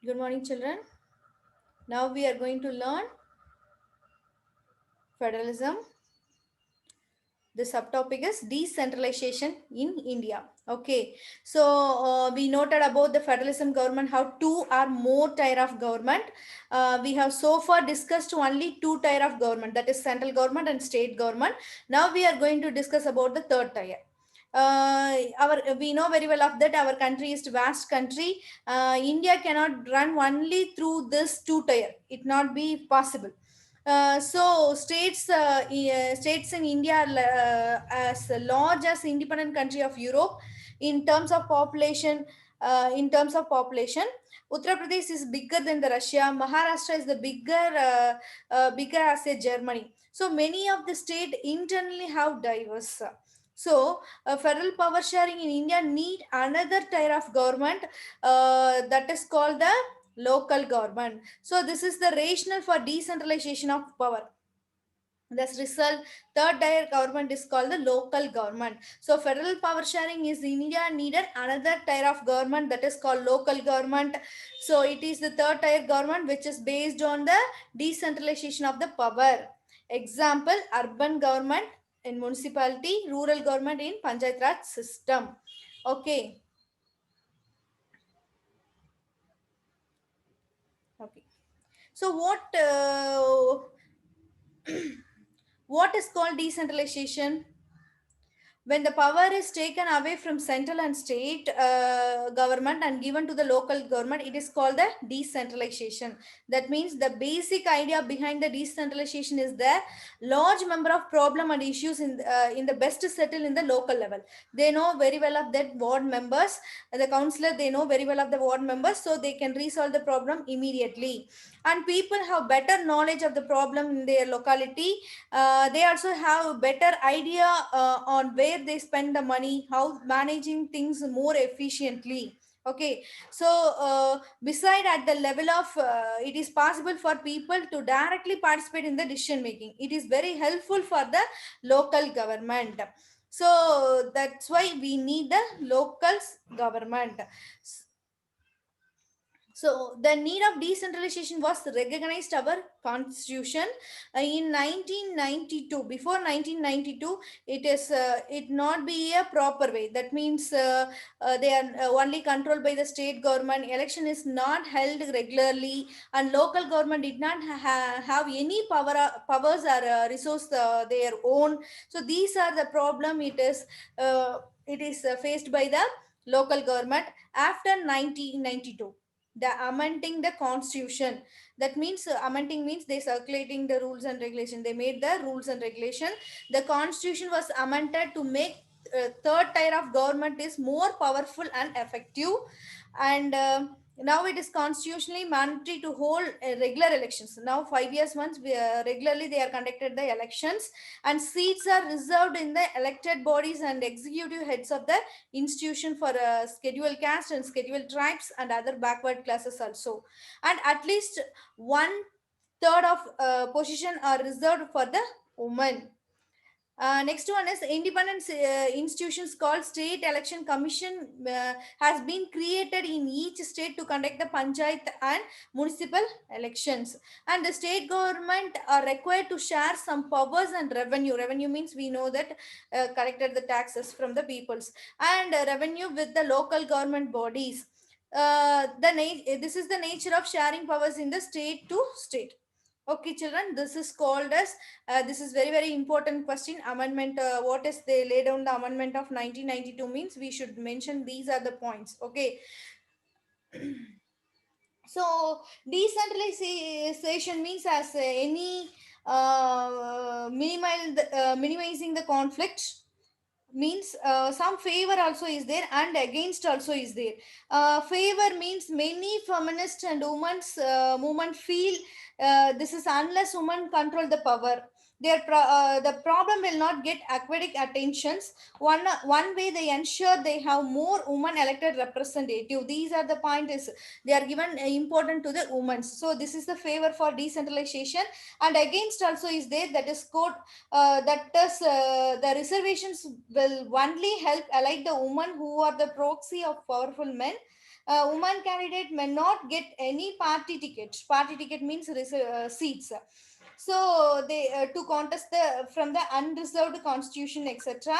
Good morning, children. Now we are going to learn federalism. The subtopic is decentralization in India. Okay, so we noted about the federalism government how two or more tier of government. We have so far discussed only two tier of government, that is central government and state government. Now we are going to discuss about the third tier. Our we know very well of that our country is vast country. India cannot run only through this two tier. It not be possible. So states in India are as large as independent country of Europe in terms of population. Uttar Pradesh is bigger than the Russia. Maharashtra is the bigger as a Germany. So many of the state internally have diverse. So federal power sharing in India need another tier of government that is called the local government. So this is the rationale for decentralization of power. This result, third tier government is called the local government. So federal power sharing is in India needed another tier of government that is called local government. So it is the third tier government which is based on the decentralization of the power. Example, urban government in municipality, rural government in Panchayat Raj system. Okay. Okay. So what is called decentralization? When the power is taken away from central and state government and given to the local government, it is called the decentralization. That means the basic idea behind the decentralization is the large number of problem and issues in the best settled in the local level. They know very well of that ward members, the councillor, they know very well of the ward members, so they can resolve the problem immediately. And people have better knowledge of the problem in their locality. They also have better idea on where they spend the money, how managing things more efficiently. Okay, so beside at the level of it is possible for people to directly participate in the decision making. It is very helpful for the local government. So that's why we need the local government. So the need of decentralization was recognized our constitution in 1992. Before 1992, it not be a proper way. That means they are only controlled by the state government. Election is not held regularly, and local government did not have any powers or resource their own. So these are the problem. It is faced by the local government after 1992, the amending the constitution. That means amending means they circulating the rules and regulation. They made the rules and regulation. The constitution was amended to make third tier of government is more powerful and effective. And now it is constitutionally mandatory to hold regular elections. Now 5 years once regularly they are conducted the elections, and seats are reserved in the elected bodies and executive heads of the institution for scheduled caste and scheduled tribes and other backward classes also. And at least one third of position are reserved for the women. Next one is independent institutions called State Election Commission has been created in each state to conduct the panchayat and municipal elections. And the state government are required to share some powers and revenue. Revenue means we know that collected the taxes from the peoples, and revenue with the local government bodies. This is the nature of sharing powers in the state to state. Okay, children, this is called as this is very very important question. Amendment. What is they lay down the amendment of 1992 means we should mention these are the points. Okay, so decentralization means as any minimizing the conflict means some favor also is there and against also is there. Favor means many feminists and women's movement feel this is unless women control the power, the problem will not get aquatic attentions. One way they ensure they have more women elected representative. These are the point is they are given important to the women. So this is the favor for decentralization. And against also is there, that is quote that is the reservations will only help alike the women who are the proxy of powerful men. A woman candidate may not get any party ticket. Party ticket means seats. So they to contest the from the unreserved constitution, etc.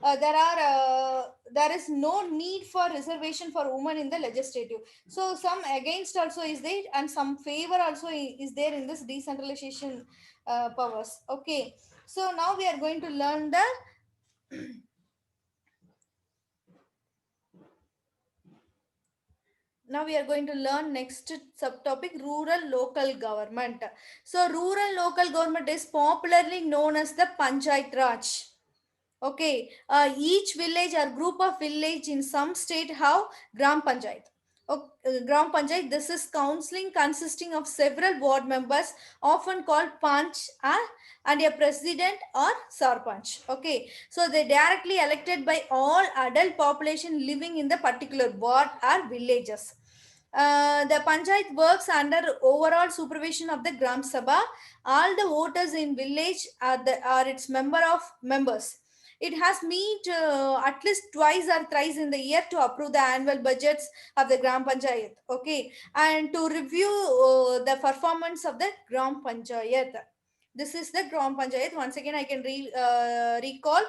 There is no need for reservation for women in the legislative. So some against also is there, and some favor also is there in this decentralization powers. Okay, so now we are going to learn the now we are going to learn next subtopic, rural local government. So rural local government is popularly known as the Panchayat Raj. Okay, each village or group of village in some state have Gram Panchayat. Gram Panchayat, this is counseling consisting of several ward members, often called Panch, and a president or Sarpanch. Okay, so they directly elected by all adult population living in the particular ward or villages. The Panchayat works under overall supervision of the Gram Sabha. All the voters in village are its members. It has meet at least twice or thrice in the year to approve the annual budgets of the Gram Panchayat. Okay, and to review the performance of the Gram Panchayat. This is the Gram Panchayat. Once again, I can recall.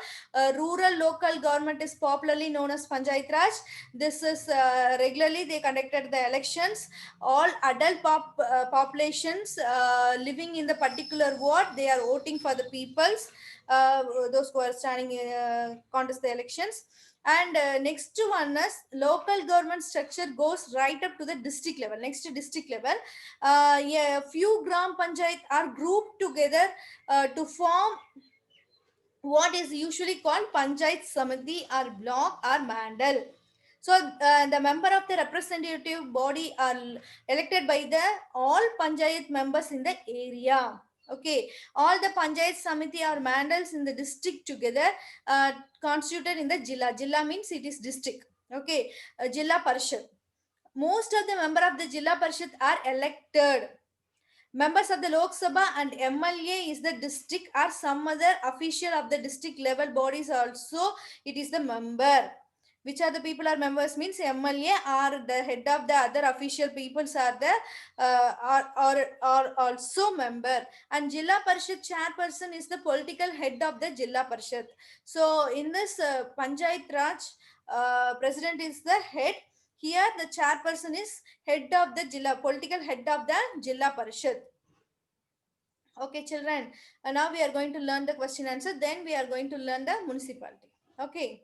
Rural local government is popularly known as Panchayat Raj. This is regularly they conducted the elections. All adult populations living in the particular ward, they are voting for the peoples, those who are standing contest the elections. And next one is local government structure goes right up to the district level. Next to district level, yeah, few gram panchayat are grouped together to form what is usually called panchayat samiti or block or mandal. So the member of the representative body are elected by the all panchayat members in the area. Okay, all the panchayat samiti or mandals in the district together constituted in the jilla. Jilla means it is district. Okay, jilla parishad. Most of the member of the jilla parishad are elected. Members of the Lok Sabha and MLA is the district or some other official of the district level bodies also. It is the member. Which are the people are members means MLA are the head of the other official peoples are the are also member, and Jilla Parishad chairperson is the political head of the Jilla Parishad. So in this Panchayat Raj, president is the head. Here the chairperson is head of the Jilla, political head of the Jilla Parishad. Okay, children. Now we are going to learn the question answer. Then we are going to learn the municipality. Okay.